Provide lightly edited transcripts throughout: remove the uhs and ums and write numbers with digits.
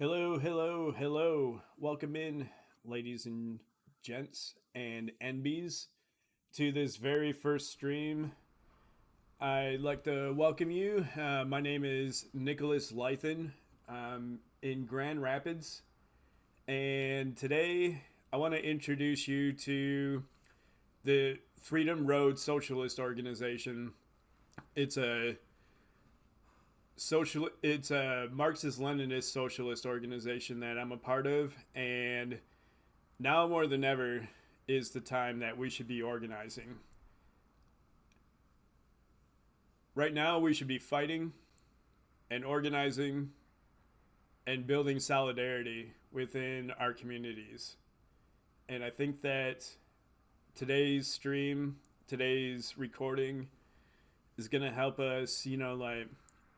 Hello, hello, hello. Welcome in, ladies and gents and NBs, to this very first stream. I'd like to welcome you. My name is Nicolas Leithen. I'm in Grand Rapids, and today I want to introduce you to the Freedom Road Socialist organization. It's a it's a Marxist-Leninist socialist organization that I'm a part of, and now more than ever is the time that we should be organizing. Right now, we should be fighting and organizing and building solidarity within our communities. And I think that today's stream, today's recording is going to help us,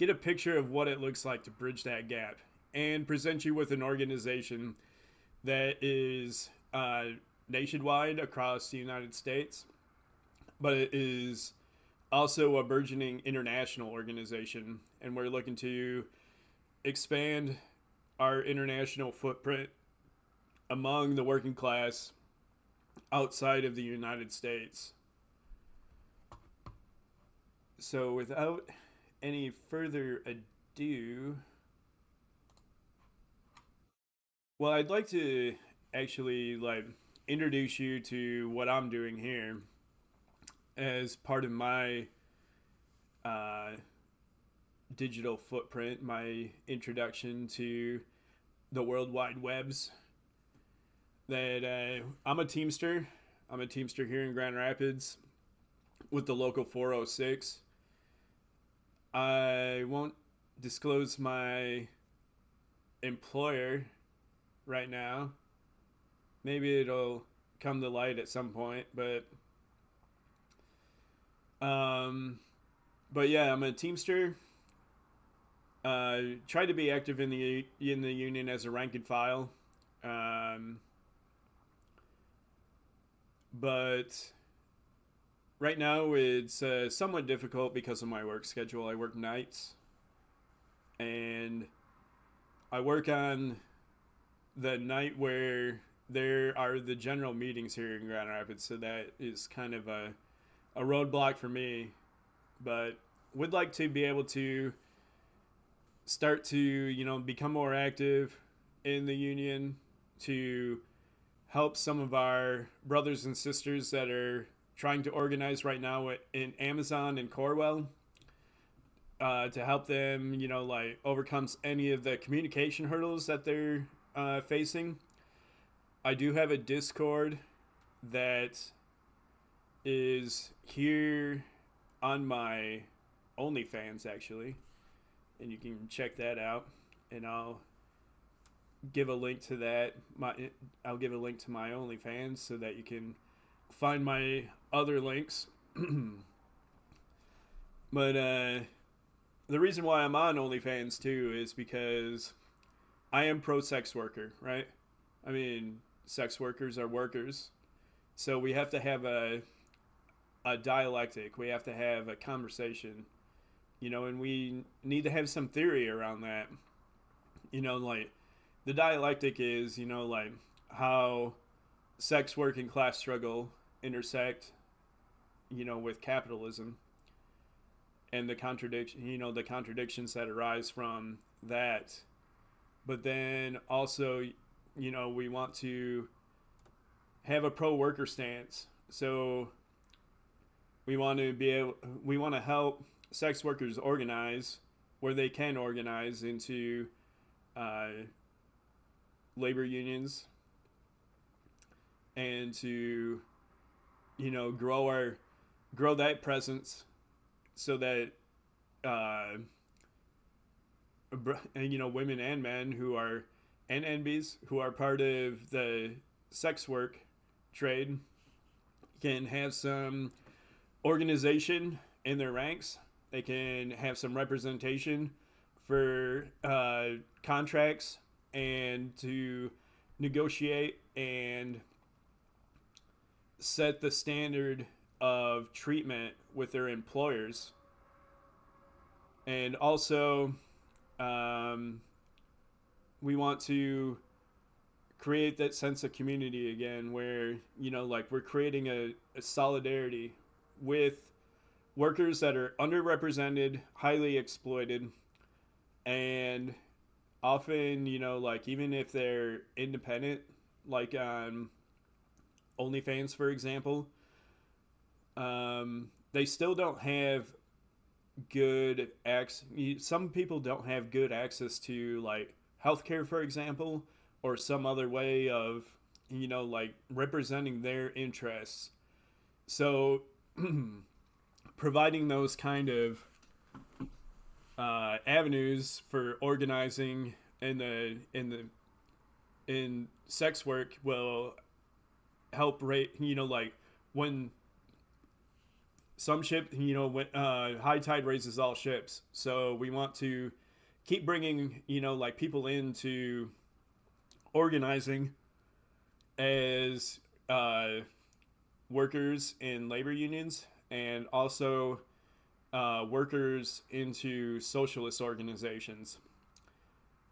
get a picture of what it looks like to bridge that gap and present you with an organization that is nationwide across the United States, but it is also a burgeoning international organization, and we're looking to expand our international footprint among the working class outside of the United States. So, without any further ado, well, I'd like to actually introduce you to what I'm doing here as part of my uh, digital footprint, my introduction to the World Wide Webs. That I'm a Teamster. I'm a Teamster here in Grand Rapids with the local 406. I won't disclose my employer right now. Maybe it'll come to light at some point, um, but yeah, I'm a Teamster. Try to be active in the union as a rank and file, um, but right now it's somewhat difficult because of my work schedule. I work nights, and I work on the night where there are the general meetings here in Grand Rapids, so that is kind of a roadblock for me. But would like to be able to start to become more active in the union to help some of our brothers and sisters that are trying to organize right now in Amazon and Corwell, to help them overcome any of the communication hurdles that they're facing. I do have a Discord that is here on my OnlyFans, actually, and you can check that out. And I'll give a link to that. I'll give a link to my OnlyFans so that you can find my other links. But the reason why I'm on OnlyFans too is because I am pro sex worker, right? I mean, sex workers are workers, so we have to have a dialectic. We have to have a conversation, and we need to have some theory around that. The dialectic is, how sex work and class struggle intersect, with capitalism and the contradictions that arise from that. But then also, we want to have a pro worker stance. So we want to help sex workers organize where they can organize into uh, labor unions, and to grow that presence so that uh, women and men who are and NBs who are part of the sex work trade can have some organization in their ranks. They can have some representation for contracts and to negotiate and set the standard of treatment with their employers. And also, um, we want to create that sense of community again where, like we're creating a solidarity with workers that are underrepresented, highly exploited, and often, like even if they're independent, like on OnlyFans, for example, they still don't have good access. Some people don't have good access to like healthcare, for example, or some other way of, like representing their interests. So, providing those kind of avenues for organizing in sex work will help rate. Like when some ship, when high tide raises all ships. So we want to keep bringing, like people into organizing as workers in labor unions, and also workers into socialist organizations.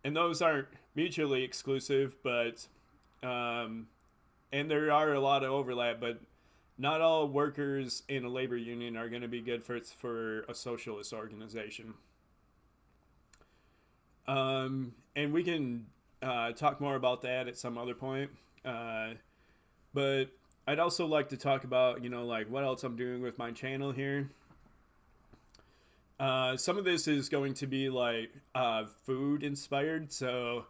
And those aren't mutually exclusive, but and there are a lot of overlap, but not all workers in a labor union are going to be good for a socialist organization. And we can talk more about that at some other point. But I'd also like to talk about, like what else I'm doing with my channel here. Some of this is going to be like food inspired. So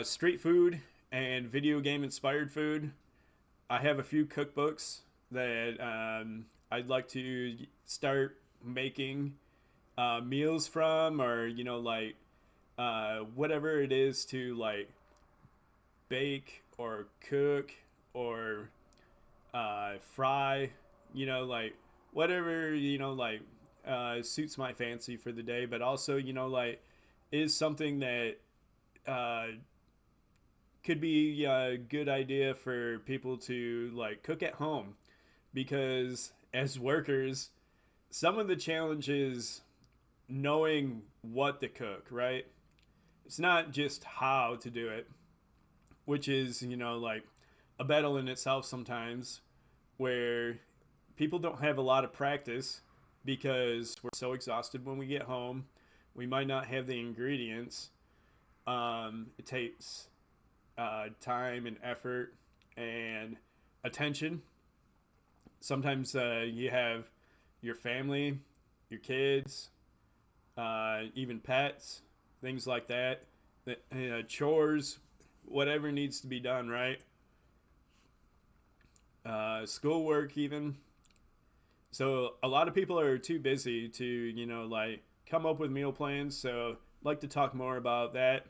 street food and video game inspired food. I have a few cookbooks that I'd like to start making meals from, or like whatever it is to like bake or cook or fry, like whatever like suits my fancy for the day, but also like is something that could be a good idea for people to like cook at home, because as workers, some of the challenges knowing what to cook, right? It's not just how to do it, which is, like a battle in itself sometimes, where people don't have a lot of practice because we're so exhausted when we get home. We might not have the ingredients. It takes time and effort and attention. Sometimes you have your family, your kids, even pets, things like that. Chores, whatever needs to be done, right? Schoolwork, even. So a lot of people are too busy to, like come up with meal plans. So I'd like to talk more about that.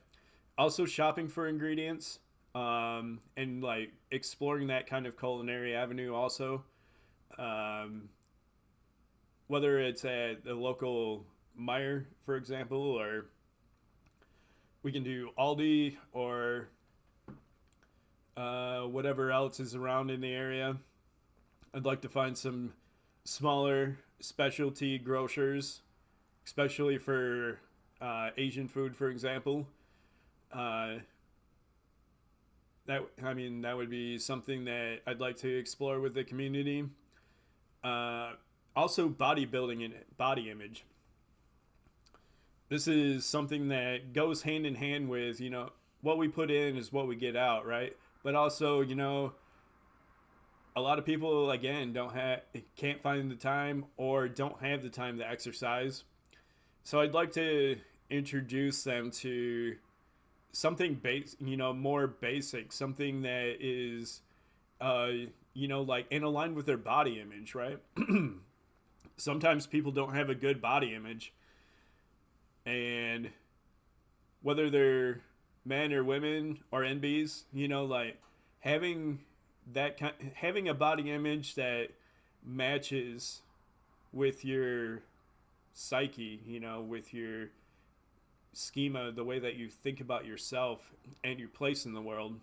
Also, shopping for ingredients, and like exploring that kind of culinary avenue also. Whether it's at the local Meijer, for example, or we can do Aldi, or whatever else is around in the area. I'd like to find some smaller specialty grocers, especially for Asian food, for example. That would be something that I'd like to explore with the community. Also, bodybuilding and body image. This is something that goes hand in hand with, what we put in is what we get out, right? But also, a lot of people again can't find the time or don't have the time to exercise. So I'd like to introduce them to something more basic, something that is like in line with their body image, right? Sometimes people don't have a good body image, and whether they're men or women or NBs, like having having a body image that matches with your psyche, with your schema, the way that you think about yourself and your place in the world,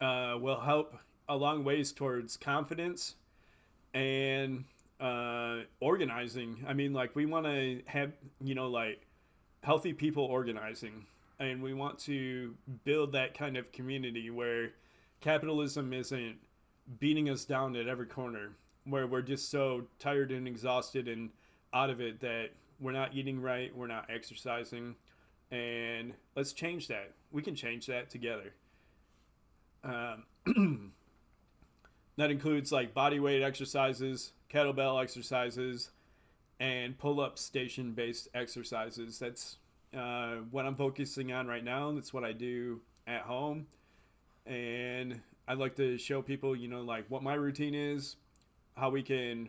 will help a long ways towards confidence and organizing. I mean, like we want to have, like healthy people organizing. and we want to build that kind of community where capitalism isn't beating us down at every corner, where we're just so tired and exhausted and out of it that we're not eating right, we're not exercising, and let's change that. We can change that together. That includes like body weight exercises, kettlebell exercises, and pull up station based exercises. That's what I'm focusing on right now. That's what I do at home. And I'd like to show people, like what my routine is, how we can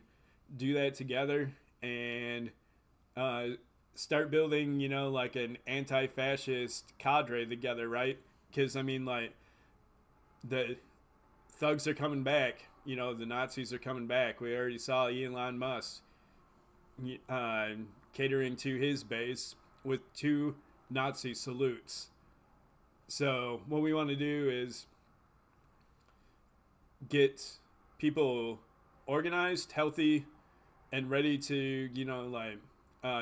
do that together, and uh, start building, like an anti fascist cadre together, right? Because, I mean, like, the thugs are coming back. The Nazis are coming back. We already saw Elon Musk uh, catering to his base with 2 Nazi salutes. So what we want to do is get people organized, healthy, and ready to,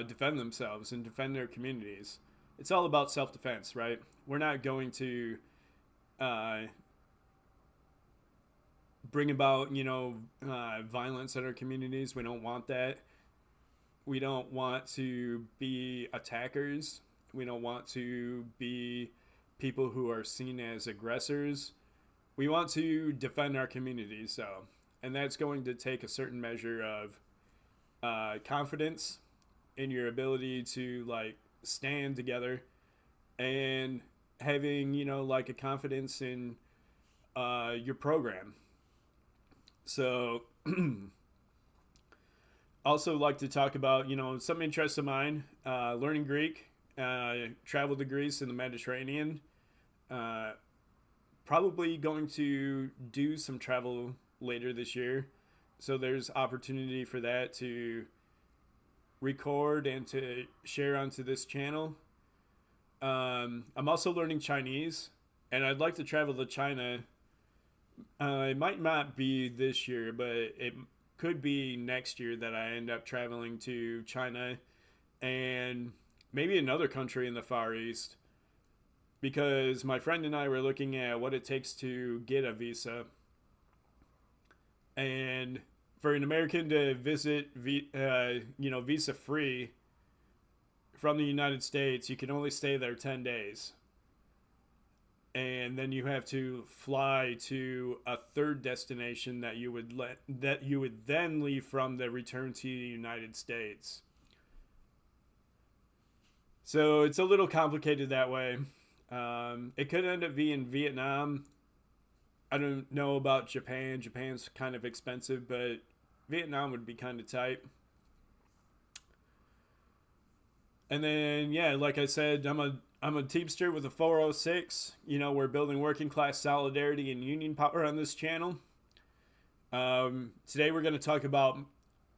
defend themselves and defend their communities. It's all about self-defense, right? We're not going to uh, bring about, violence in our communities. We don't want that. We don't want to be attackers. We don't want to be people who are seen as aggressors. We want to defend our communities, though. And that's going to take a certain measure of confidence in your ability to, like, stand together, and having, like a confidence in your program. So, also like to talk about, some interests of mine, learning Greek, travel to Greece and the Mediterranean. Uh, Probably going to do some travel later this year. So there's opportunity for that to record and to share onto this channel. I'm also learning Chinese, and I'd like to travel to China. It might not be this year, but it could be next year that I end up traveling to China and maybe another country in the Far East, because my friend and I were looking at what it takes to get a visa. And for an American to visit, visa free from the United States, you can only stay there 10 days. And then you have to fly to a third destination that you would then leave from the return to the United States. So it's a little complicated that way. It could end up being Vietnam. I don't know about Japan. Japan's kind of expensive, but Vietnam would be kind of tight. And then, yeah, like I said, I'm a Teamster with a 406. We're building working class solidarity and union power on this channel. Today we're going to talk about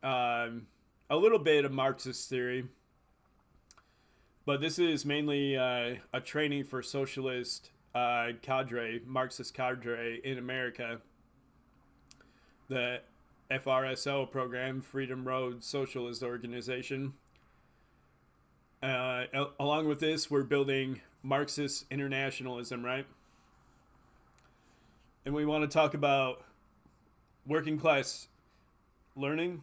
a little bit of Marxist theory. But this is mainly a training for socialist cadre, Marxist cadre in America. The FRSO program, Freedom Road Socialist Organization. Along with this, we're building Marxist internationalism, right? And we want to talk about working class learning,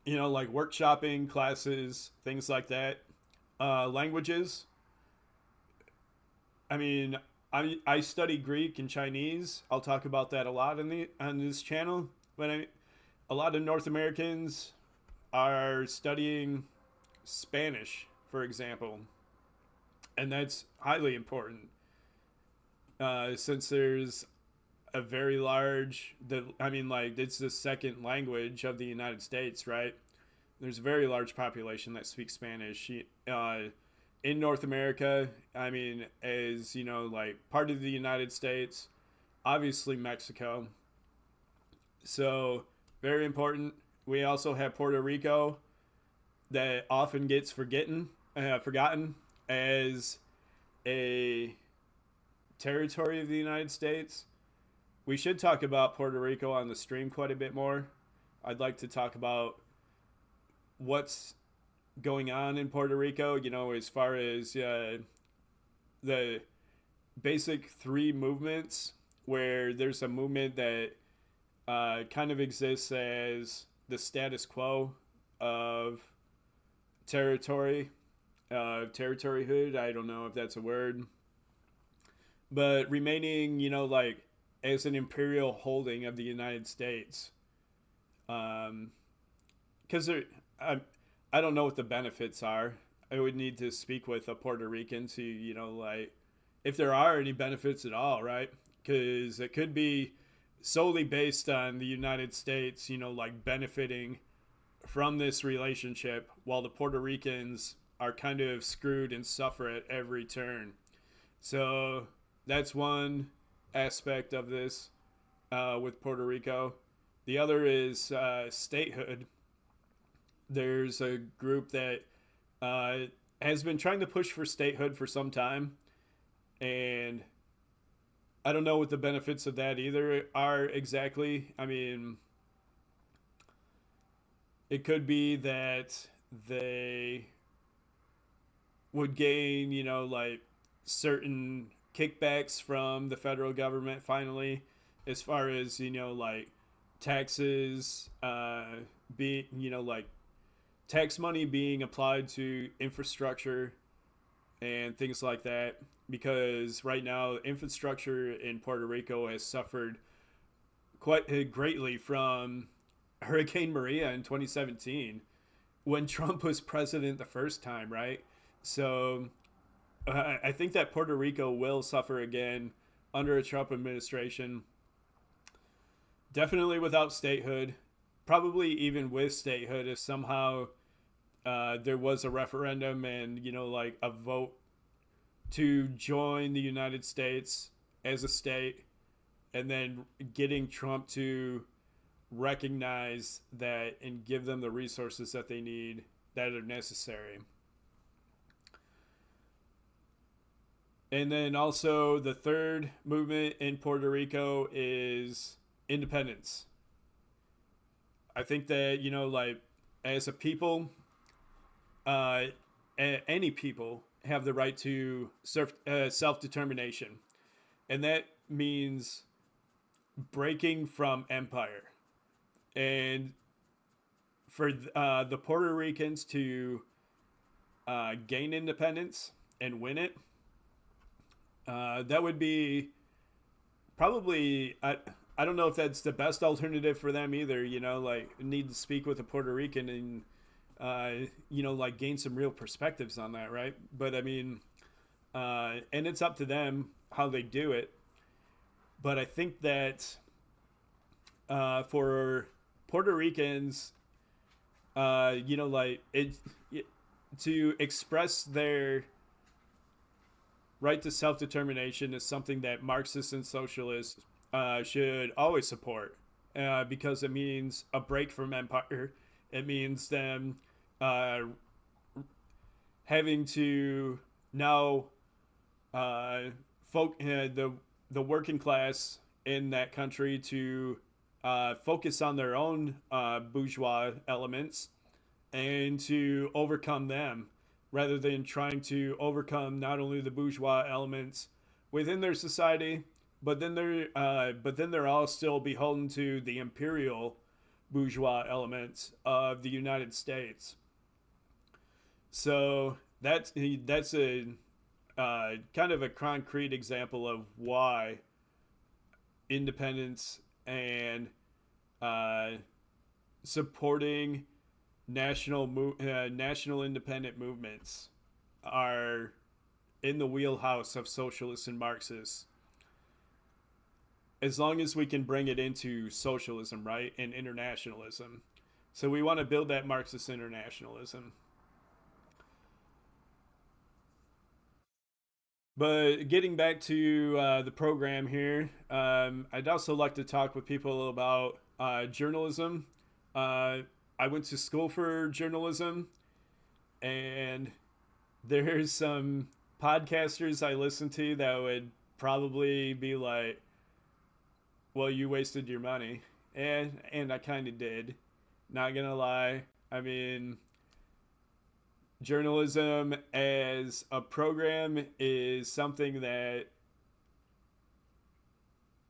like workshopping, classes, things like that. Languages. I mean, I study Greek and Chinese. I'll talk about that a lot on this channel. But a lot of North Americans are studying Spanish, for example, and that's highly important since there's a very large it's the second language of the United States, right? There's a very large population that speaks Spanish in North America. As part of the United States, obviously Mexico. So very important. We also have Puerto Rico, that often gets forgotten as a territory of the United States. We should talk about Puerto Rico on the stream quite a bit more. I'd like to talk about what's going on in Puerto Rico, as far as the basic three movements, where there's a movement that kind of exists as the status quo of territory, territoryhood. I don't know if that's a word, but remaining, like as an imperial holding of the United States. Because I, I don't know what the benefits are. I would need to speak with a Puerto Rican to, like, if there are any benefits at all, right? Because it could be solely based on the United States, like benefiting from this relationship while the Puerto Ricans are kind of screwed and suffer at every turn. So that's one aspect of this with Puerto Rico. The other is statehood. There's a group that uh, has been trying to push for statehood for some time, and I don't know what the benefits of that either are exactly. I mean, it could be that they would gain, like certain kickbacks from the federal government finally, as far as, like taxes, be, like tax money being applied to infrastructure and things like that. Because right now, infrastructure in Puerto Rico has suffered quite greatly from Hurricane Maria in 2017 when Trump was president the first time, right? So I think that Puerto Rico will suffer again under a Trump administration. Definitely without statehood. Probably even with statehood, if somehow there was a referendum and, like a vote to join the United States as a state, and then getting Trump to recognize that and give them the resources that they need that are necessary. And then also the third movement in Puerto Rico is independence. I think that, like as a people, uh, any people have the right to self determination. And that means breaking from empire. And for the Puerto Ricans to gain independence and win it, that would be probably I don't know if that's the best alternative for them either. Like need to speak with a Puerto Rican and like gain some real perspectives on that, right? But I mean, and it's up to them how they do it. But I think that for Puerto Ricans, like it to express their right to self determination is something that Marxists and socialists should always support because it means a break from empire. It means them uh, having to now the working class in that country to focus on their own bourgeois elements and to overcome them rather than trying to overcome not only the bourgeois elements within their society, but then they're all still beholden to the imperial bourgeois elements of the United States. So that's a kind of a concrete example of why independence and uh, supporting national independent movements are in the wheelhouse of socialists and Marxists. As long as we can bring it into socialism, right, and internationalism. So we want to build that Marxist internationalism. But getting back to the program here, I'd also like to talk with people about journalism. I went to school for journalism, and there's some podcasters I listen to that would probably be like, "Well, you wasted your money," and I kind of did. Not gonna lie. I mean, journalism as a program is something that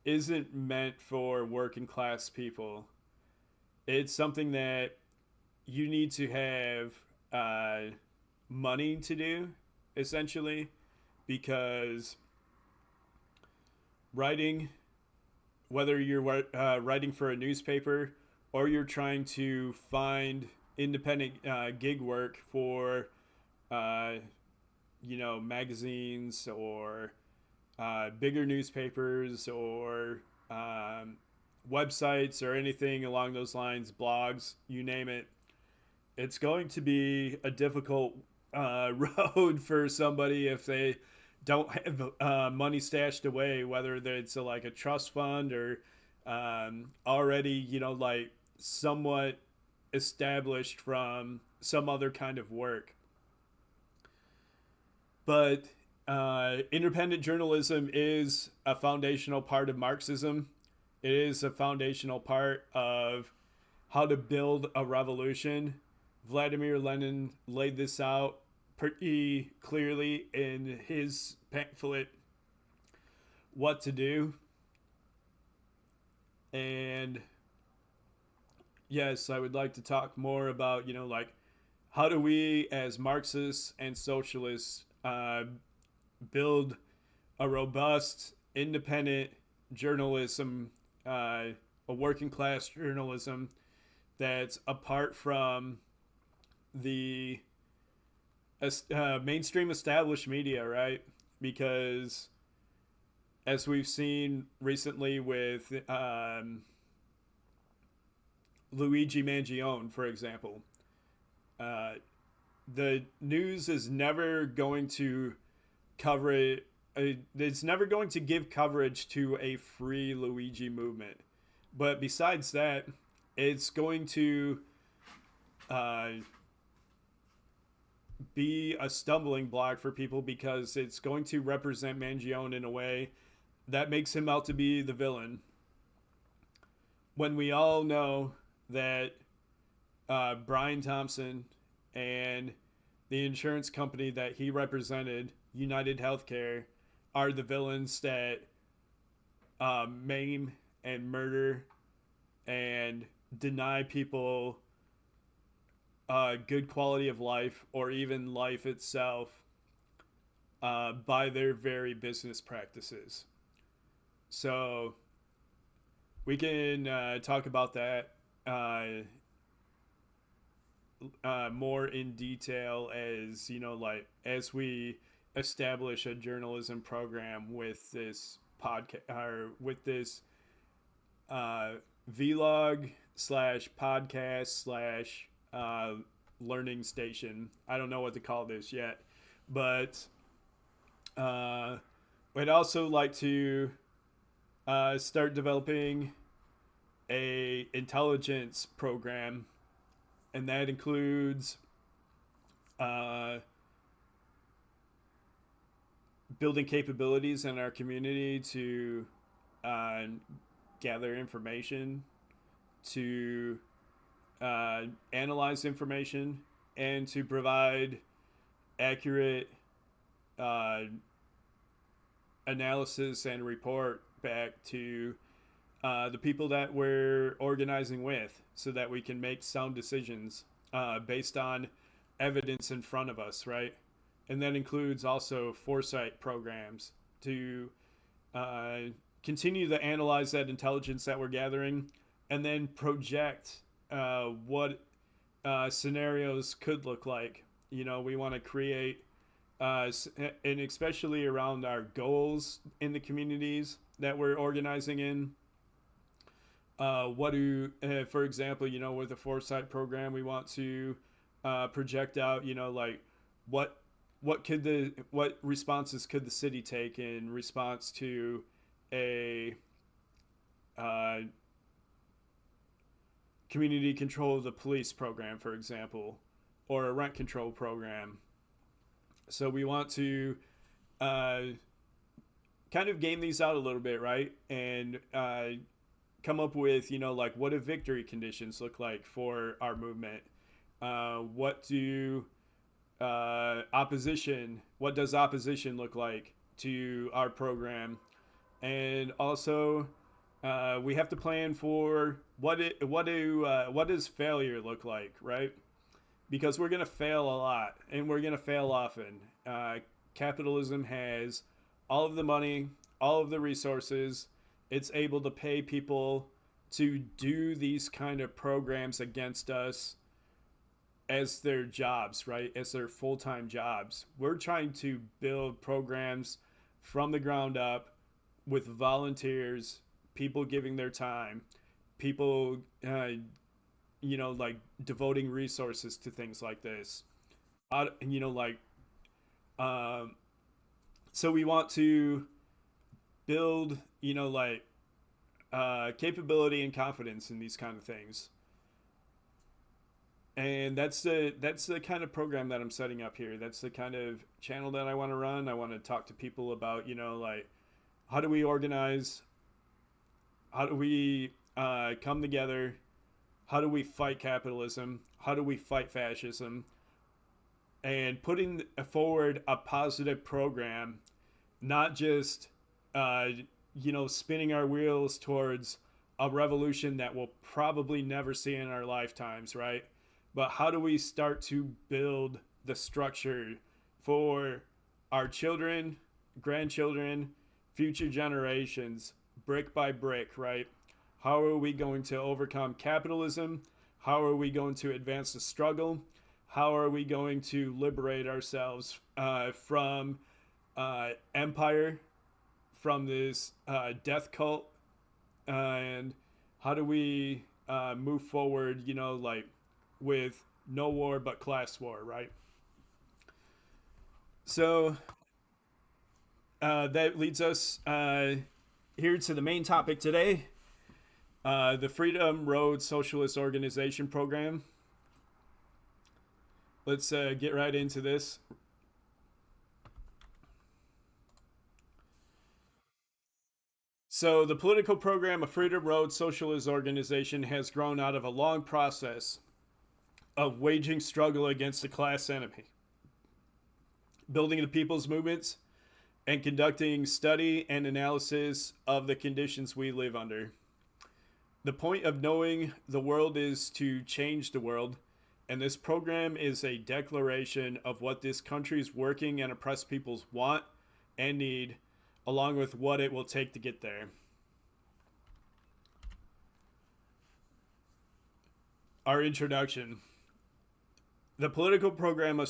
isn't meant for working class people. It's something that you need to have money to do, essentially, because writing, whether you're writing for a newspaper or you're trying to find independent gig work for, uh, magazines or bigger newspapers or um, websites or anything along those lines, blogs, you name it, it's going to be a difficult road for somebody if they don't have money stashed away, whether it's like a trust fund or already, like somewhat established from some other kind of work. But independent journalism is a foundational part of Marxism. It is a foundational part of how to build a revolution. Vladimir Lenin laid this out pretty clearly in his pamphlet, What to Do. And yes, I would like to talk more about, like how do we as Marxists and socialists build a robust, independent journalism, a working class journalism that's apart from the mainstream established media, right? Because as we've seen recently with Luigi Mangione, for example, uh, the news is never going to cover it. It's never going to give coverage to a free Luigi movement. But besides that, it's going to uh, be a stumbling block for people because it's going to represent Mangione in a way that makes him out to be the villain. When we all know that Brian Thompson and the insurance company that he represented, United Healthcare, are the villains that maim and murder and deny people good quality of life or even life itself by their very business practices. So we can talk about that more in detail as like as we establish a journalism program with this podcast or with this uh, vlog slash podcast slash learning station. I don't know what to call this yet, but I'd also like to start developing a intelligence program, and that includes building capabilities in our community to uh, gather information, to analyze information, and to provide accurate uh, analysis and report back to the people that we're organizing with so that we can make sound decisions based on evidence in front of us, right? And that includes also foresight programs to uh, continue to analyze that intelligence that we're gathering and then project what scenarios could look like. We want to create, and especially around our goals in the communities that we're organizing in. For example, with the foresight program, we want to project out, like what responses could the city take in response to a community control of the police program, for example, or a rent control program. So we want to uh, kind of game these out a little bit, right? And come up with, like what do victory conditions look like for our movement? What do opposition. What does opposition look like to our program? And also, we have to plan for what does failure look like, right? Because we're gonna fail a lot, and we're gonna fail often. Capitalism has all of the money, all of the resources. It's able to pay people to do these kind of programs against us as their jobs, right? As their full time jobs. We're trying to build programs from the ground up with volunteers, people giving their time, people, like devoting resources to things like this. You know, like, um, so we want to build, capability and confidence in these kind of things. And that's the kind of program that I'm setting up here. That's the kind of channel that I want to run. I want to talk to people about, like, how do we organize? How do we come together? How do we fight capitalism? How do we fight fascism? And putting forward a positive program, not just, uh, spinning our wheels towards a revolution that we'll probably never see in our lifetimes, right? But how do we start to build the structure for our children, grandchildren, future generations, brick by brick, right? How are we going to overcome capitalism? How are we going to advance the struggle? How are we going to liberate ourselves from empire, from this death cult? And how do we move forward, with no war but class war, right? So that leads us here to the main topic today, the Freedom Road Socialist Organization Program. Let's get right into this. So, the political program of Freedom Road Socialist Organization has grown out of a long process of waging struggle against the class enemy, building the people's movements, and conducting study and analysis of the conditions we live under. The point of knowing the world is to change the world, and this program is a declaration of what this country's working and oppressed peoples want and need, along with what it will take to get there. Our introduction. The political program of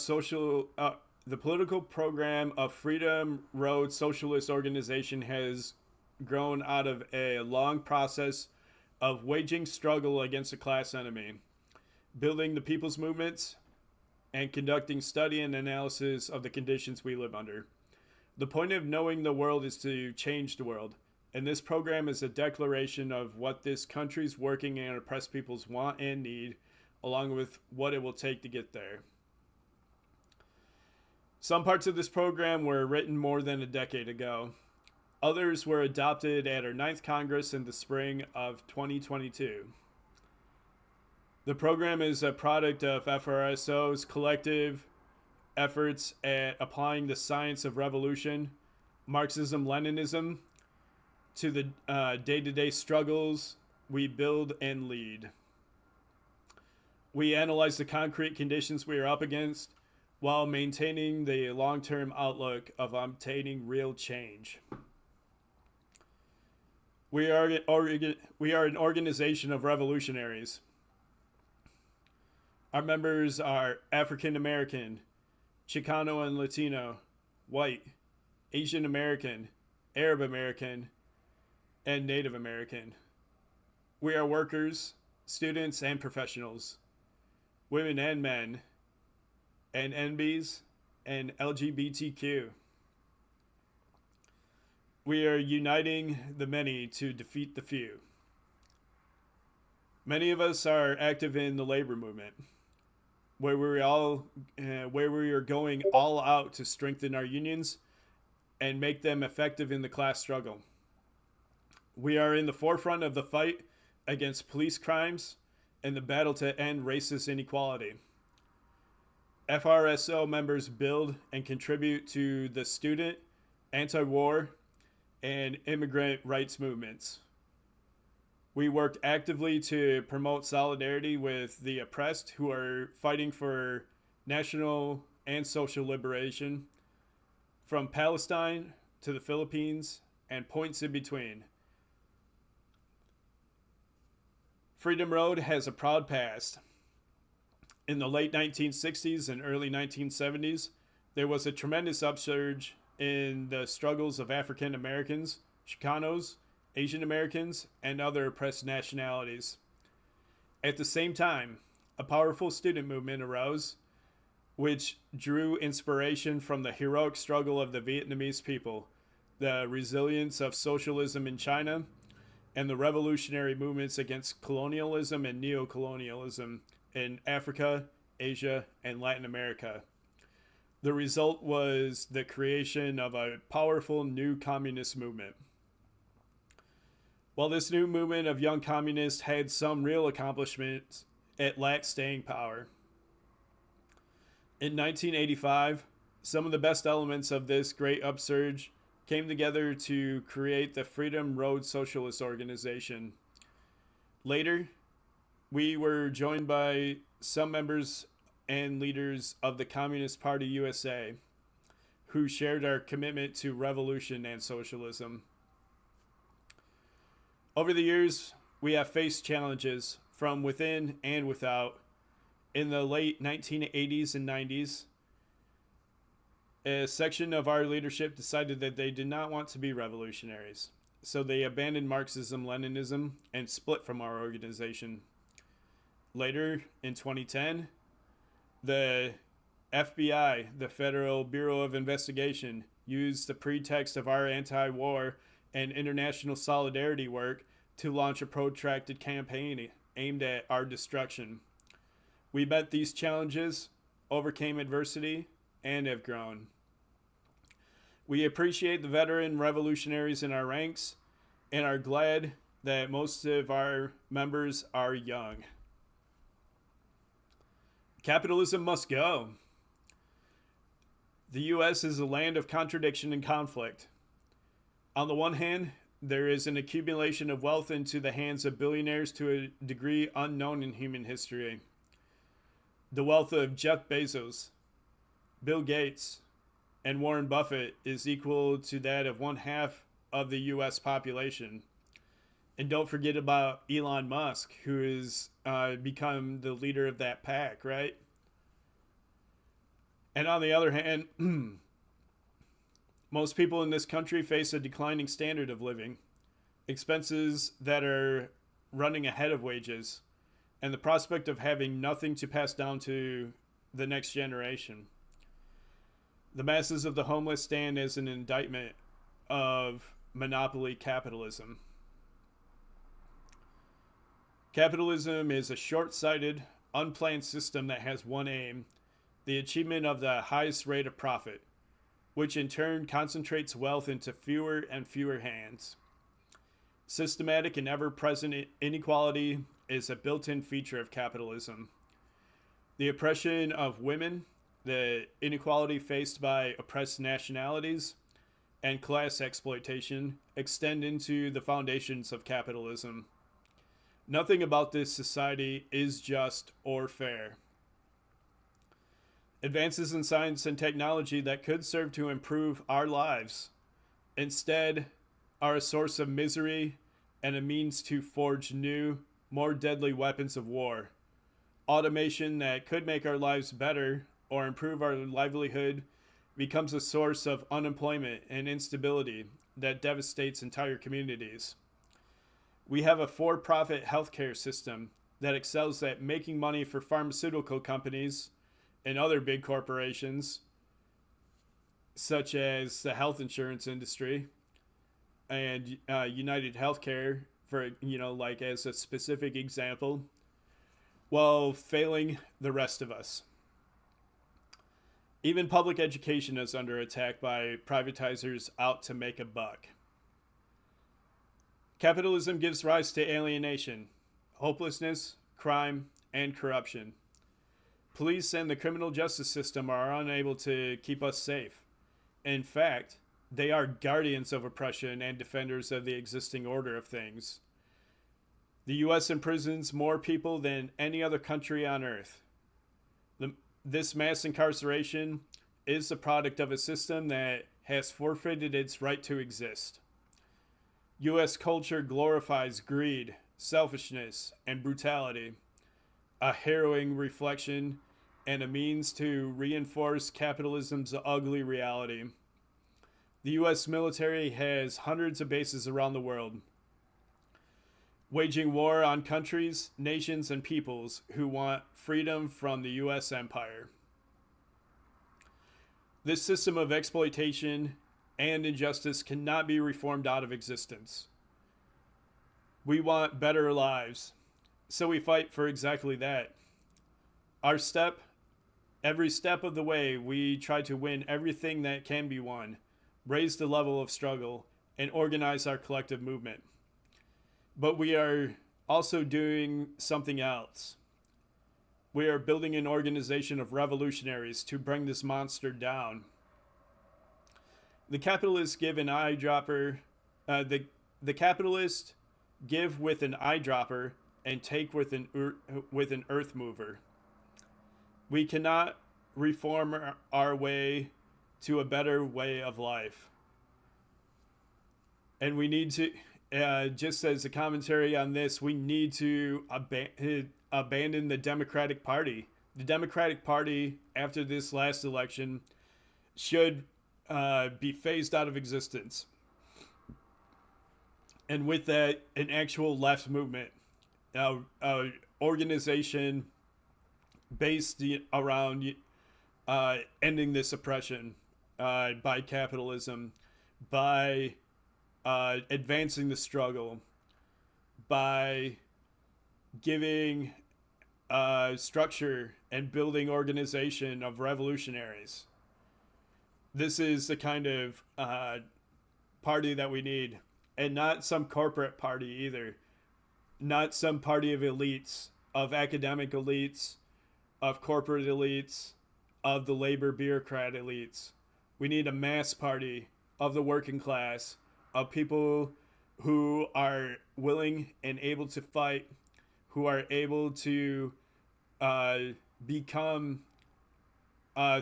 the political program of Freedom Road Socialist Organization has grown out of a long process of waging struggle against a class enemy, building the people's movements, and conducting study and analysis of the conditions we live under. The point of knowing the world is to change the world, and this program is a declaration of what this country's working and oppressed peoples want and need, along with what it will take to get there. Some parts of this program were written more than a decade ago. Others were adopted at our Ninth Congress in the spring of 2022. The program is a product of FRSO's collective efforts at applying the science of revolution, Marxism-Leninism, to the day-to-day struggles we build and lead. We analyze the concrete conditions we are up against while maintaining the long-term outlook of obtaining real change. We are an organization of revolutionaries. Our members are African American, Chicano and Latino, white, Asian American, Arab American, and Native American. We are workers, students, and professionals, women and men, and NBs, and LGBTQ. We are uniting the many to defeat the few. Many of us are active in the labor movement, where we are going all out to strengthen our unions and make them effective in the class struggle. We are in the forefront of the fight against police crimes and the battle to end racist inequality. FRSO members build and contribute to the student, anti-war, and immigrant rights movements. We worked actively to promote solidarity with the oppressed who are fighting for national and social liberation from Palestine to the Philippines and points in between. Freedom Road has a proud past. In the late 1960s and early 1970s, there was a tremendous upsurge in the struggles of African Americans, Chicanos, Asian Americans, and other oppressed nationalities. At the same time, a powerful student movement arose, which drew inspiration from the heroic struggle of the Vietnamese people, the resilience of socialism in China, and the revolutionary movements against colonialism and neocolonialism in Africa, Asia, and Latin America. The result was the creation of a powerful new communist movement. While this new movement of young communists had some real accomplishments, it lacked staying power. In 1985, some of the best elements of this great upsurge came together to create the Freedom Road Socialist organization. Later, we were joined by some members and leaders of the Communist Party USA who shared our commitment to revolution and socialism. Over the years, we have faced challenges from within and without. In the late 1980s and 90s, a section of our leadership decided that they did not want to be revolutionaries, so they abandoned Marxism-Leninism and split from our organization. Later, in 2010, the FBI, the Federal Bureau of Investigation, used the pretext of our anti-war and international solidarity work to launch a protracted campaign aimed at our destruction. We met these challenges, overcame adversity, and have grown. We appreciate the veteran revolutionaries in our ranks and are glad that most of our members are young. Capitalism must go. The U.S. is a land of contradiction and conflict. On the one hand, there is an accumulation of wealth into the hands of billionaires to a degree unknown in human history. The wealth of Jeff Bezos, Bill Gates, and Warren Buffett is equal to that of one half of the U.S. population. And don't forget about Elon Musk, who has become the leader of that pack, right? And on the other hand, most people in this country face a declining standard of living, expenses that are running ahead of wages, and the prospect of having nothing to pass down to the next generation. The masses of the homeless stand as an indictment of monopoly capitalism. Capitalism is a short-sighted, unplanned system that has one aim: the achievement of the highest rate of profit, which in turn concentrates wealth into fewer and fewer hands. Systematic and ever-present inequality is a built-in feature of capitalism. The oppression of women, the inequality faced by oppressed nationalities, and class exploitation extend into the foundations of capitalism. Nothing about this society is just or fair. Advances in science and technology that could serve to improve our lives, instead, are a source of misery and a means to forge new, more deadly weapons of war. Automation that could make our lives better or improve our livelihood becomes a source of unemployment and instability that devastates entire communities. We have a for-profit healthcare system that excels at making money for pharmaceutical companies and other big corporations, such as the health insurance industry and United Healthcare, for like as a specific example, while failing the rest of us. Even public education is under attack by privatizers out to make a buck. Capitalism gives rise to alienation, hopelessness, crime, and corruption. Police and the criminal justice system are unable to keep us safe. In fact, they are guardians of oppression and defenders of the existing order of things. The U.S. imprisons more people than any other country on earth. This mass incarceration is the product of a system that has forfeited its right to exist. U.S. culture glorifies greed, selfishness, and brutality, a harrowing reflection and a means to reinforce capitalism's ugly reality. The U.S. military has hundreds of bases around the world, waging war on countries, nations, and peoples who want freedom from the U.S. empire. This system of exploitation and injustice cannot be reformed out of existence. We want better lives, so we fight for exactly that. Every step of the way, we try to win everything that can be won, raise the level of struggle, and organize our collective movement. But we are also doing something else. We are building an organization of revolutionaries to bring this monster down. The capitalists give an eyedropper. The capitalists give with an eyedropper and take with an earth mover. We cannot reform our way to a better way of life, and we need to. Just as a commentary on this, we need to abandon the Democratic Party. The Democratic Party, after this last election, should be phased out of existence. And with that, an actual left movement, organization based around ending this oppression by capitalism, by advancing the struggle, by giving structure and building organization of revolutionaries. This is the kind of party that we need, and not some corporate party either. Not some party of elites, of academic elites, of corporate elites, of the labor bureaucrat elites. We need a mass party of the working class, of people who are willing and able to fight, who are able to become,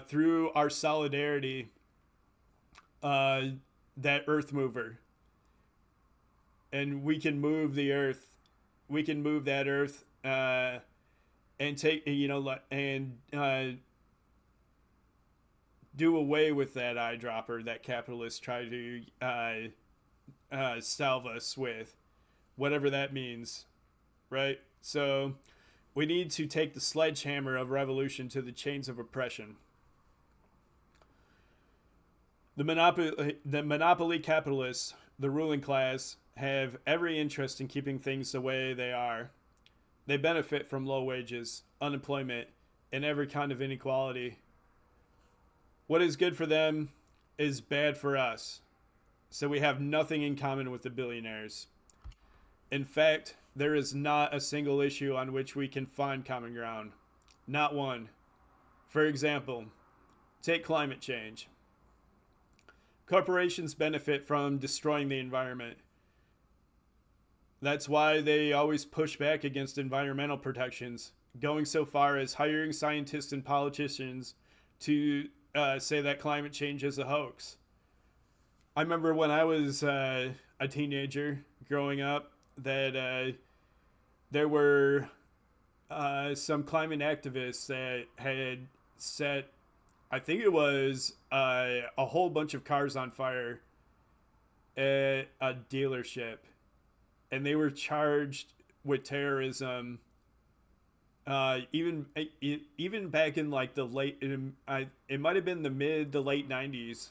through our solidarity, that earth mover. And we can move the earth. We can move that earth and take, and do away with that eyedropper that capitalists try to salve us with, whatever that means, right? So we need to take the sledgehammer of revolution to the chains of oppression. The monopoly capitalists, the ruling class, have every interest in keeping things the way they are. They benefit from low wages, unemployment, and every kind of inequality. What is good for them is bad for us. So we have nothing in common with the billionaires. In fact, there is not a single issue on which we can find common ground. Not one. For example, take climate change. Corporations benefit from destroying the environment. That's why they always push back against environmental protections, going so far as hiring scientists and politicians to say that climate change is a hoax. I remember when I was a teenager growing up that there were some climate activists that had set, I think it was a whole bunch of cars on fire at a dealership, and they were charged with terrorism. Even back in like the late, it might have been the mid to late 90s.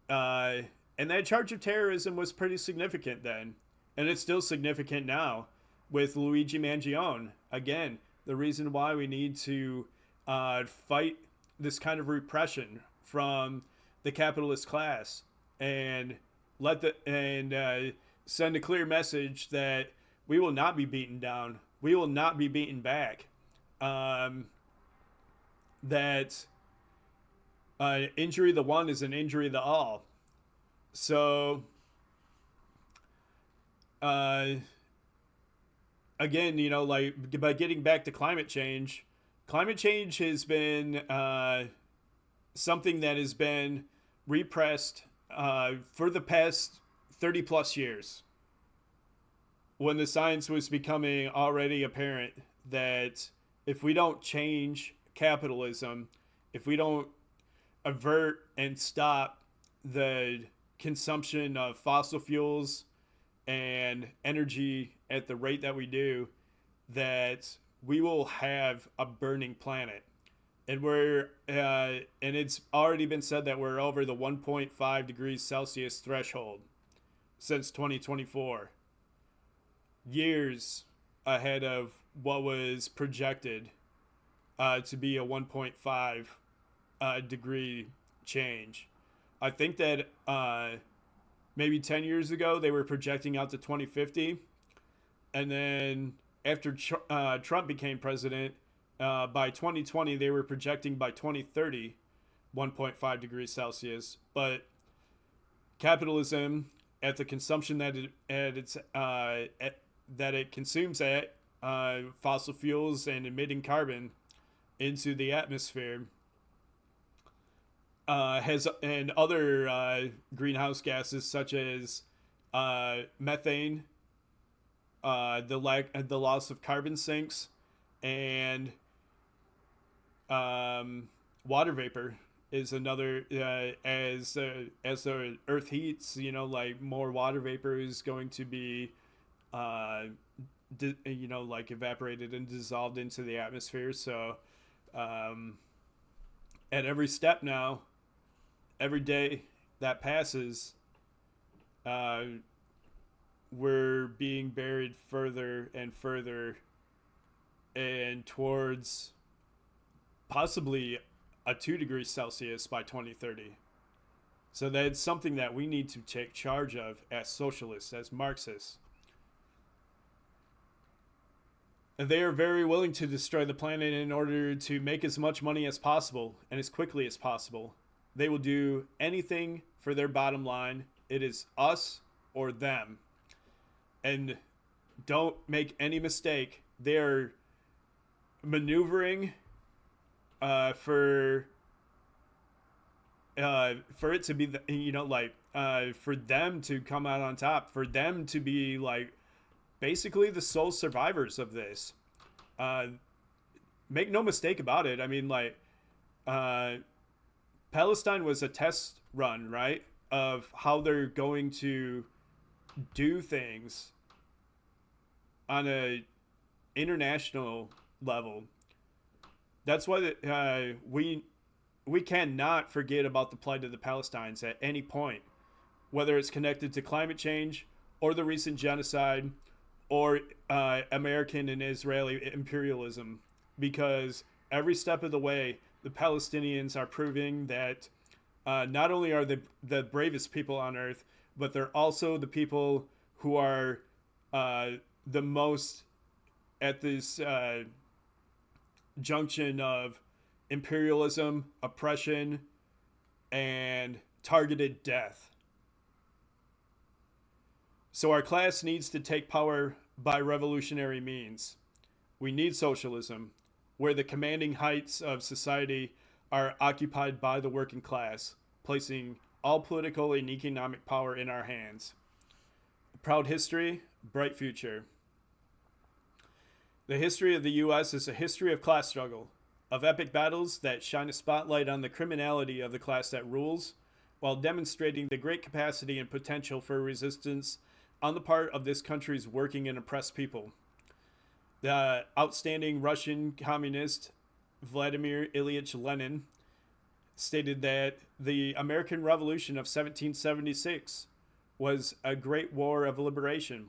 And that charge of terrorism was pretty significant then, and it's still significant now with Luigi Mangione. Again, the reason why we need to fight this kind of repression from the capitalist class and send a clear message that we will not be beaten down. We will not be beaten back. that injury to one is an injury to all. So, uh, again, like by getting back to climate change has been something that has been repressed for the past 30 plus years, when the science was becoming already apparent that if we don't change capitalism, if we don't avert and stop the consumption of fossil fuels and energy at the rate that we do, that we will have a burning planet. And and it's already been said that we're over the 1.5 degrees Celsius threshold since 2024, years ahead of what was projected to be a 1.5 degree change. I think that maybe 10 years ago they were projecting out to 2050, and then after Trump became president, by 2020 they were projecting by 2030 1.5 degrees Celsius. But capitalism, at the consumption that it consumes at fossil fuels and emitting carbon into the atmosphere, has and other greenhouse gases such as methane, the loss of carbon sinks, and water vapor is another. As the Earth heats, like more water vapor is going to be, like evaporated and dissolved into the atmosphere. So, at every step now, every day that passes, we're being buried further and further and towards possibly a 2 degrees Celsius by 2030. So that's something that we need to take charge of as socialists, as Marxists. And they are very willing to destroy the planet in order to make as much money as possible and as quickly as possible. They will do anything for their bottom line. It is us or them. And don't make any mistake, they're maneuvering for it to be for them to come out on top, for them to be like basically the sole survivors of this. Make no mistake about it. I mean, Palestine was a test run, right, of how they're going to do things on a international level. That's why we cannot forget about the plight of the Palestinians at any point, whether it's connected to climate change or the recent genocide or American and Israeli imperialism, because every step of the way, the Palestinians are proving that not only are they the bravest people on earth, but they're also the people who are the most at this junction of imperialism, oppression, and targeted death. So our class needs to take power by revolutionary means. We need socialism, where the commanding heights of society are occupied by the working class, placing all political and economic power in our hands. A proud history, bright future. The history of the U.S. is a history of class struggle, of epic battles that shine a spotlight on the criminality of the class that rules, while demonstrating the great capacity and potential for resistance on the part of this country's working and oppressed people. The outstanding Russian communist Vladimir Ilyich Lenin stated that the American Revolution of 1776 was a great war of liberation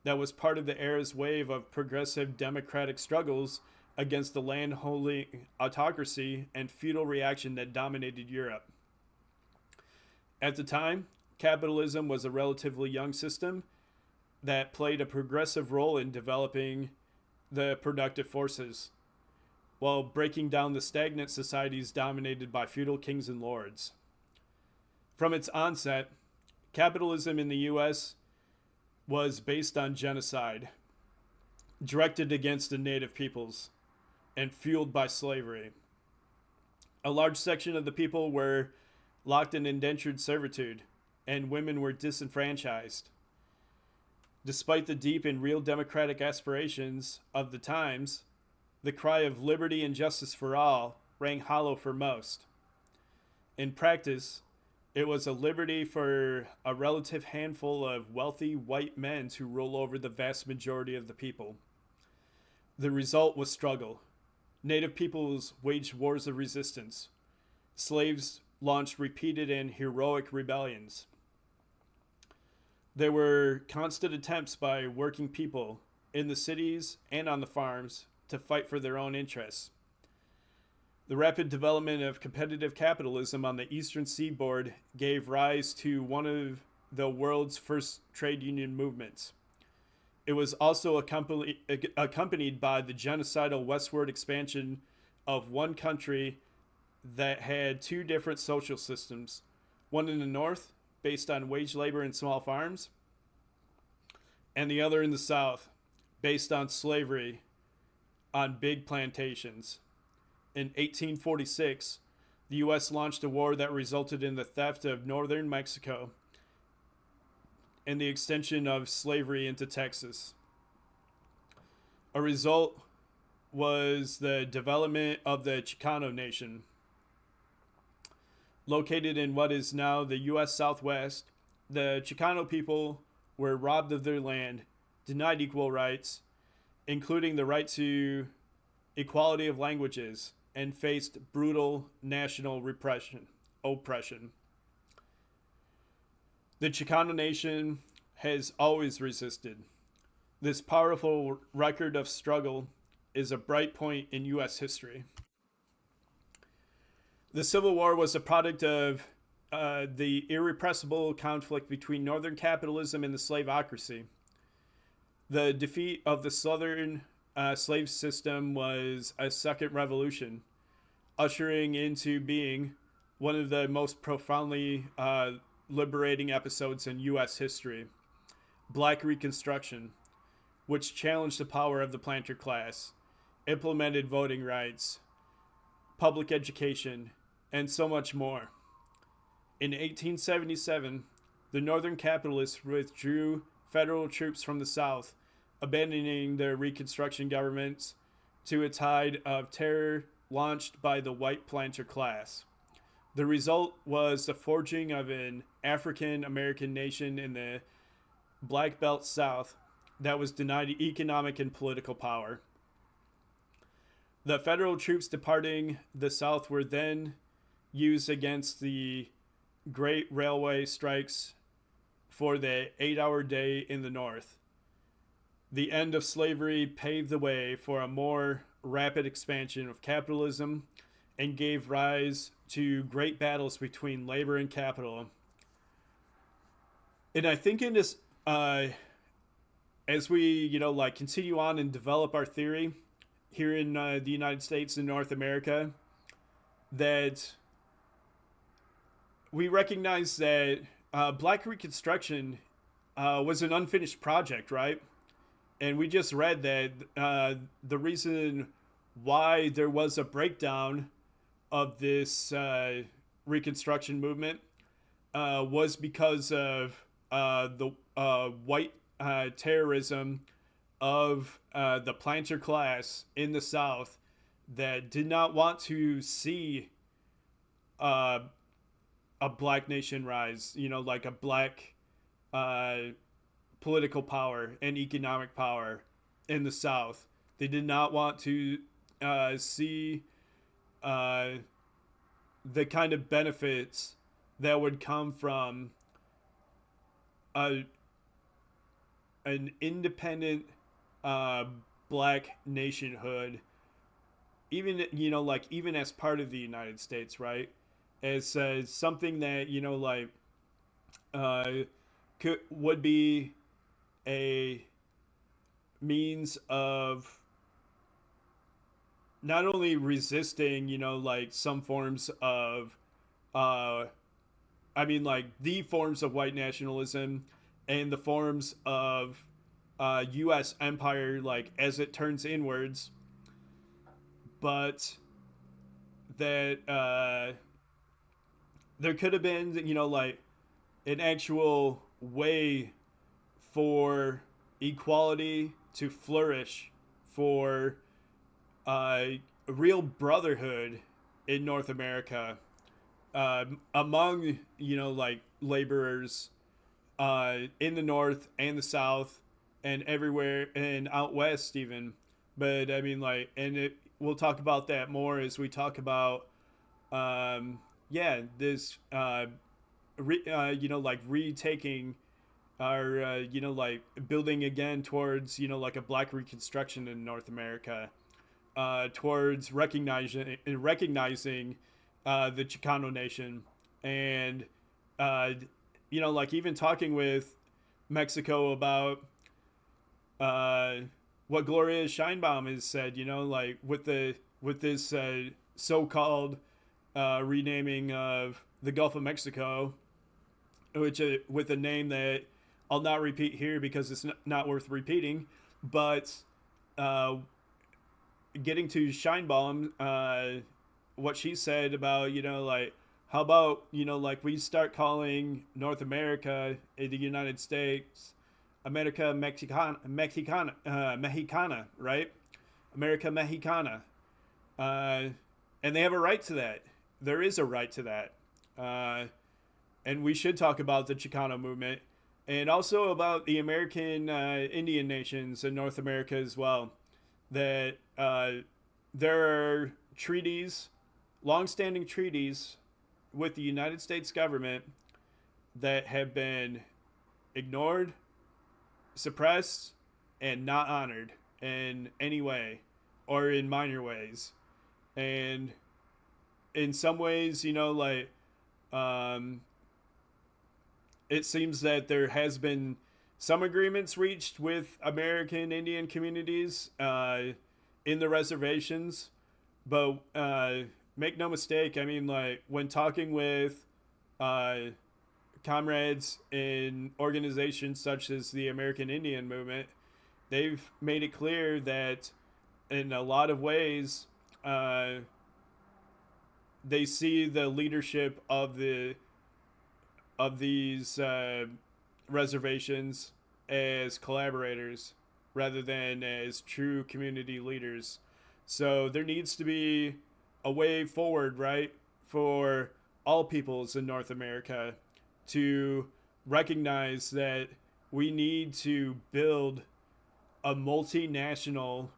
that was part of the era's wave of progressive democratic struggles against the land-holding autocracy and feudal reaction that dominated Europe. At the time, capitalism was a relatively young system that played a progressive role in developing the productive forces. while breaking down the stagnant societies dominated by feudal kings and lords. From its onset, capitalism in the US was based on genocide, directed against the native peoples, and fueled by slavery. A large section of the people were locked in indentured servitude, and women were disenfranchised. Despite the deep and real democratic aspirations of the times, the cry of liberty and justice for all rang hollow for most. In practice, it was a liberty for a relative handful of wealthy white men to rule over the vast majority of the people. The result was struggle. Native peoples waged wars of resistance. Slaves launched repeated and heroic rebellions. There were constant attempts by working people in the cities and on the farms to fight for their own interests. The rapid development of competitive capitalism on the eastern seaboard gave rise to one of the world's first trade union movements. It was also accompanied by the genocidal westward expansion of one country that had two different social systems, one in the north, based on wage labor and small farms, and the other in the south, based on slavery on big plantations. In 1846, the U.S. launched a war that resulted in the theft of northern Mexico and the extension of slavery into Texas. A result was the development of the Chicano Nation. Located in what is now the U.S. Southwest, the Chicano people were robbed of their land, denied equal rights, including the right to equality of languages, and faced brutal national oppression. The Chicano Nation has always resisted. This powerful record of struggle is a bright point in U.S. history. The Civil War was a product of the irrepressible conflict between Northern capitalism and the slaveocracy. The defeat of the Southern slave system was a second revolution, ushering into being one of the most profoundly liberating episodes in U.S. history, Black Reconstruction, which challenged the power of the planter class, implemented voting rights, public education, and so much more. In 1877, the Northern capitalists withdrew federal troops from the South, abandoning their Reconstruction governments to a tide of terror launched by the white planter class. The result was the forging of an African American nation in the Black Belt South that was denied economic and political power. The federal troops departing the South were then used against the great railway strikes for the 8-hour day in the North. The end of slavery paved the way for a more rapid expansion of capitalism and gave rise to great battles between labor and capital. And I think in this, as we, continue on and develop our theory here in the United States and North America, that we recognize that Black Reconstruction was an unfinished project, right? And we just read that the reason why there was a breakdown of this Reconstruction movement was because of the white terrorism of the planter class in the South that did not want to see a black nation rise, like a black political power and economic power in the South. They did not want to see the kind of benefits that would come from an independent black nationhood, even even as part of the United States, right? As something that would be a means of not only resisting, like some forms of, uh, I mean, like the forms of white nationalism and the forms of U.S. empire, like as it turns inwards, but that there could have been, like an actual way for equality to flourish, for a real brotherhood in North America, among, like laborers in the North and the South and everywhere and out West even. But I mean, like, and we'll talk about that more as we talk about, yeah, this, like retaking our, like building again towards, like a black reconstruction in North America, towards recognizing the Chicano nation, and uh, like even talking with Mexico about uh, what Gloria Scheinbaum has said. Like with this so-called renaming of the Gulf of Mexico, which with a name that I'll not repeat here because it's not worth repeating, but uh, getting to Scheinbaum, what she said about, like, how about, like we start calling North America, the United States, America Mexicana, right? America Mexicana. Uh, and they have a right to that. There is a right to that. And we should talk about the Chicano movement and also about the American Indian nations in North America as well. That there are treaties, long-standing treaties with the United States government that have been ignored, suppressed, and not honored in any way or in minor ways. And in some ways, like, um, it seems that there has been some agreements reached with American Indian communities in the reservations, but make no mistake. I mean, like when talking with uh, comrades in organizations such as the American Indian Movement, they've made it clear that in a lot of ways, uh, they see the leadership of these reservations as collaborators rather than as true community leaders. So there needs to be a way forward, right, for all peoples in North America to recognize that we need to build a multinational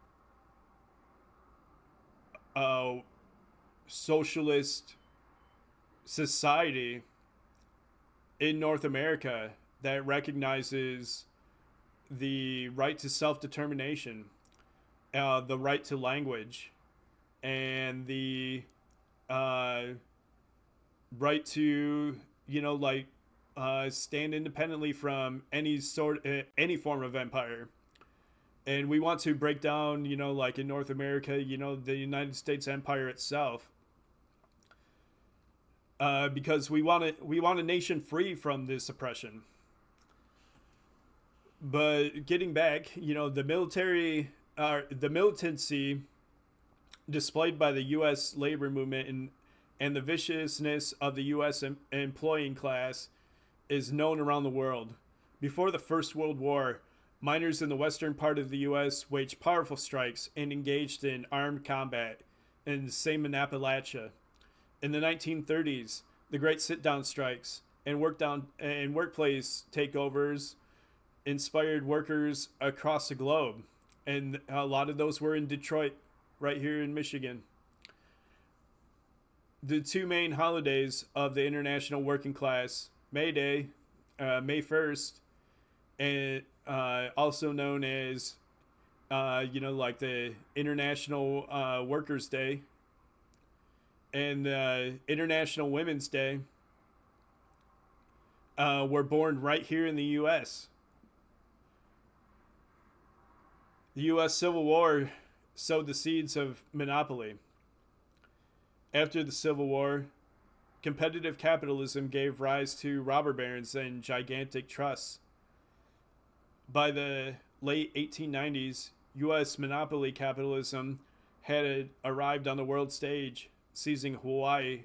uh, socialist society in North America that recognizes the right to self determination, the right to language, and the uh, right to, like stand independently from any form of empire. And we want to break down, like in North America, the United States empire itself, because we want a nation free from this oppression. But getting back, the militancy displayed by the U.S. labor movement and the viciousness of the U.S. Employing class is known around the world. Before the First World War, miners in the western part of the U.S. waged powerful strikes and engaged in armed combat in the same in Appalachia. In the 1930s, the Great Sit-Down Strikes and workplace takeovers inspired workers across the globe, and a lot of those were in Detroit, right here in Michigan. The two main holidays of the international working class, May Day, May 1st, and also known as, like the International Workers' Day and International Women's Day, were born right here in the U.S. The U.S. Civil War sowed the seeds of monopoly. After the Civil War, competitive capitalism gave rise to robber barons and gigantic trusts. By the late 1890s, U.S. monopoly capitalism had arrived on the world stage, seizing Hawaii,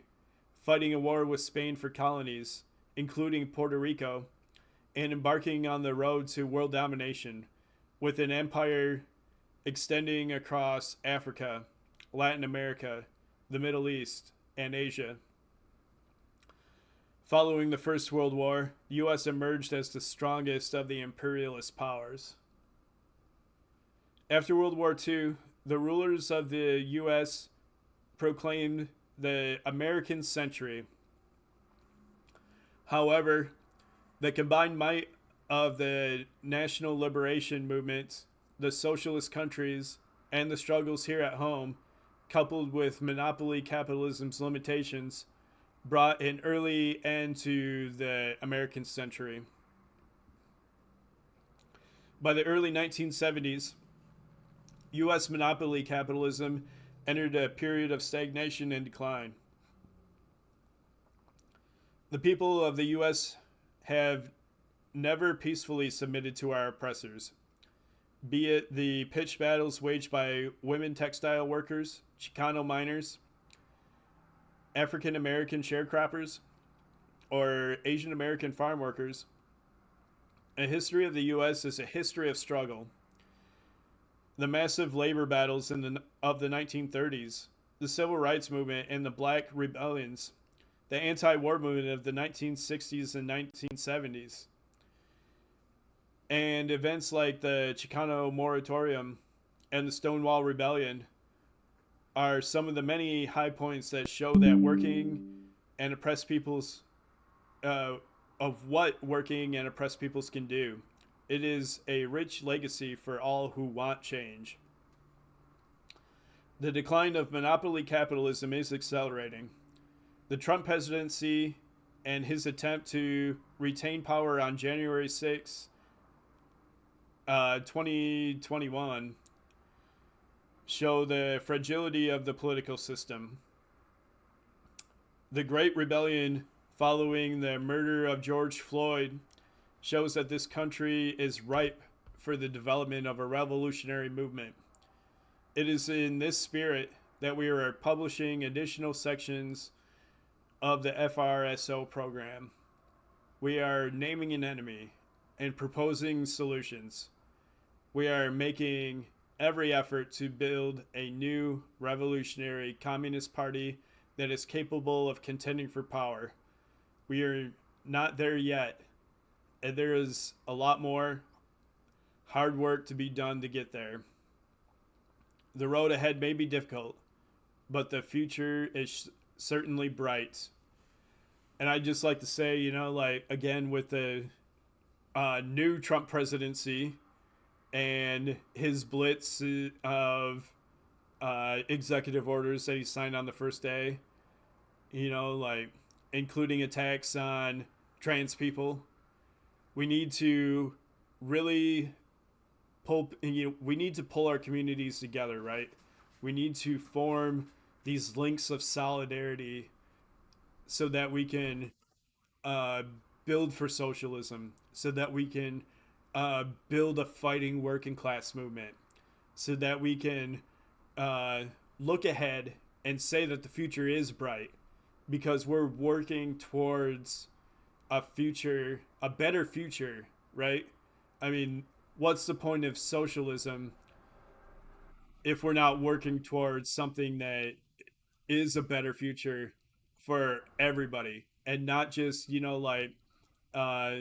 fighting a war with Spain for colonies, including Puerto Rico, and embarking on the road to world domination, with an empire extending across Africa, Latin America, the Middle East, and Asia. Following the First World War, the U.S. emerged as the strongest of the imperialist powers. After World War II, the rulers of the U.S. proclaimed the American century. However, the combined might of the national liberation movement, the socialist countries, and the struggles here at home, coupled with monopoly capitalism's limitations, brought an early end to the American century. By the early 1970s, U.S. monopoly capitalism entered a period of stagnation and decline. The people of the U.S. have never peacefully submitted to our oppressors, be it the pitched battles waged by women textile workers, Chicano miners, African American sharecroppers, or Asian American farm workers. A history of the U.S. is a history of struggle. The massive labor battles of the 1930s, the Civil Rights Movement and the Black Rebellions, the anti-war movement of the 1960s and 1970s, and events like the Chicano Moratorium and the Stonewall Rebellion are some of the many high points that show that working and oppressed peoples, of what working and oppressed peoples can do. It is a rich legacy for all who want change. The decline of monopoly capitalism is accelerating. The Trump presidency and his attempt to retain power on January 6, 2021, show the fragility of the political system. The Great Rebellion following the murder of George Floyd shows that this country is ripe for the development of a revolutionary movement. It is in this spirit that we are publishing additional sections of the FRSO program. We are naming an enemy and proposing solutions. We are making every effort to build a new revolutionary communist party that is capable of contending for power. We are not there yet, and there is a lot more hard work to be done to get there. The road ahead may be difficult, but the future is certainly bright. And I'd just like to say, like, again, with the new Trump presidency and his blitz of executive orders that he signed on the first day, like including attacks on trans people, we need to really we need to pull our communities together, right? We need to form these links of solidarity so that we can build for socialism, so that we can build a fighting working class movement, so that we can look ahead and say that the future is bright, because we're working towards a future, a better future, right? I mean, what's the point of socialism if we're not working towards something that is a better future for everybody, and not just, like uh,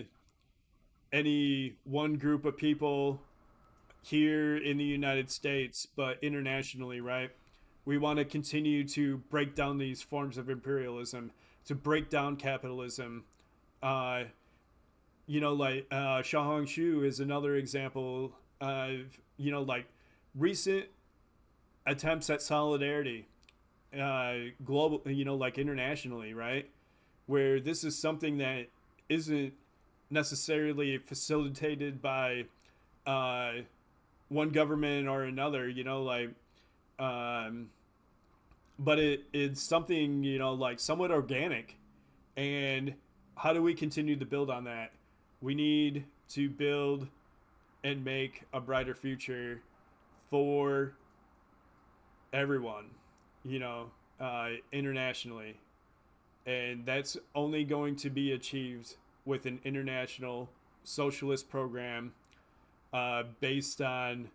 any one group of people here in the United States, but internationally, right? We want to continue to break down these forms of imperialism, to break down capitalism. Uh, like Shah Hongshu is another example of, like recent attempts at solidarity, global, like internationally, right? Where this is something that isn't necessarily facilitated by one government or another, like Um, but it's something, like somewhat organic. And how do we continue to build on that? We need to build and make a brighter future for everyone, internationally. And that's only going to be achieved with an international socialist program based on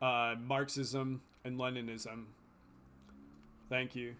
Marxism and Leninism. Thank you.